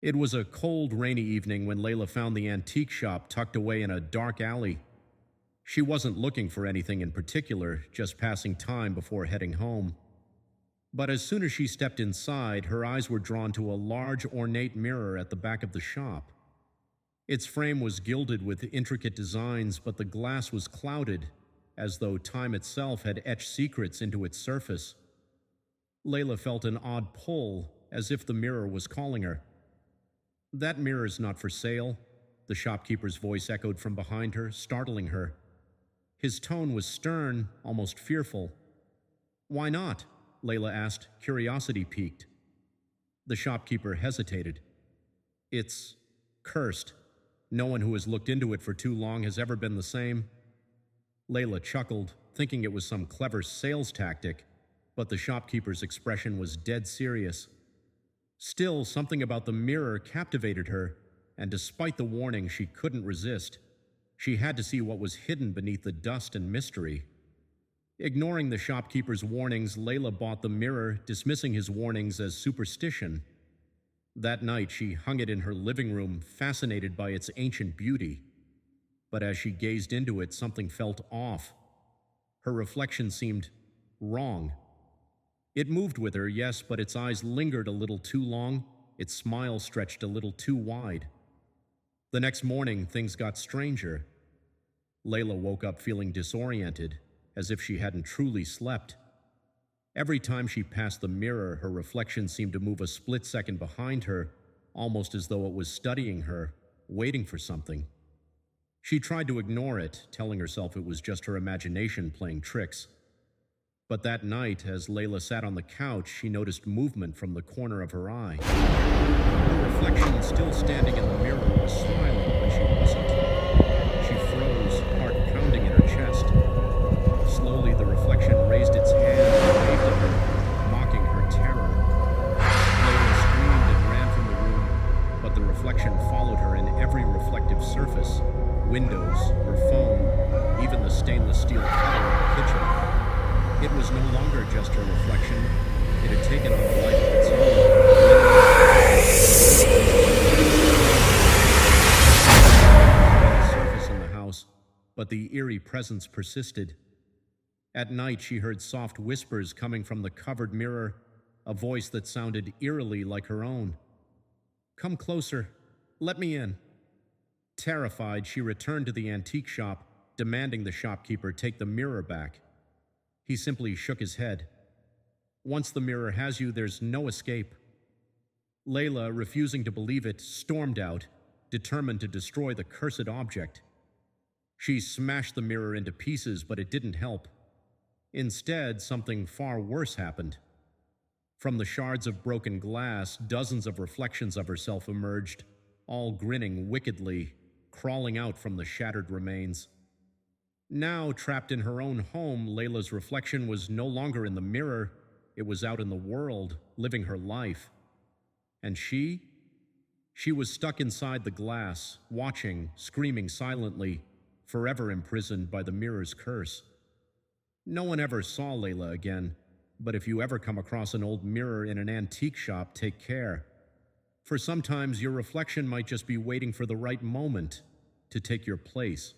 It was a cold, rainy evening when Layla found the antique shop tucked away in a dark alley. She wasn't looking for anything in particular, just passing time before heading home. But as soon as she stepped inside, her eyes were drawn to a large, ornate mirror at the back of the shop. Its frame was gilded with intricate designs, but the glass was clouded, as though time itself had etched secrets into its surface. Layla felt an odd pull, as if the mirror was calling her. "That mirror's not for sale," the shopkeeper's voice echoed from behind her, startling her. His tone was stern, almost fearful. "Why not?" Layla asked, curiosity piqued. The shopkeeper hesitated. "It's cursed. No one who has looked into it for too long has ever been the same." Layla chuckled, thinking it was some clever sales tactic, but the shopkeeper's expression was dead serious. Still, something about the mirror captivated her, and despite the warning, she couldn't resist. She had to see what was hidden beneath the dust and mystery. Ignoring the shopkeeper's warnings, Layla bought the mirror, dismissing his warnings as superstition. That night, she hung it in her living room, fascinated by its ancient beauty. But as she gazed into it, something felt off. Her reflection seemed wrong. It moved with her, yes, but its eyes lingered a little too long, its smile stretched a little too wide. The next morning, things got stranger. Layla woke up feeling disoriented, as if she hadn't truly slept. Every time she passed the mirror, her reflection seemed to move a split second behind her, almost as though it was studying her, waiting for something. She tried to ignore it, telling herself it was just her imagination playing tricks. But that night, as Layla sat on the couch, she noticed movement from the corner of her eye. Her reflection, still standing in the mirror, was smiling when she wasn't. She froze, heart pounding in her chest. Slowly, the reflection raised its hand and waved at her, mocking her terror. Layla screamed and ran from the room, but the reflection followed her in every reflective surface: windows, her phone, even the stainless steel kettle in the kitchen. It was no longer just her reflection. It had taken on a life of its own. The surface in the house, but the eerie presence persisted. At night, she heard soft whispers coming from the covered mirror, a voice that sounded eerily like her own. "Come closer. Let me in." Terrified, she returned to the antique shop, demanding the shopkeeper take the mirror back. He simply shook his head. "Once the mirror has you, there's no escape." Layla, refusing to believe it, stormed out, determined to destroy the cursed object. She smashed the mirror into pieces, but it didn't help. Instead, something far worse happened. From the shards of broken glass, dozens of reflections of herself emerged, all grinning wickedly, crawling out from the shattered remains. Now, trapped in her own home, Layla's reflection was no longer in the mirror. It was out in the world, living her life. And she was stuck inside the glass, watching, screaming silently, forever imprisoned by the mirror's curse. No one ever saw Layla again, but if you ever come across an old mirror in an antique shop, take care. For sometimes your reflection might just be waiting for the right moment to take your place.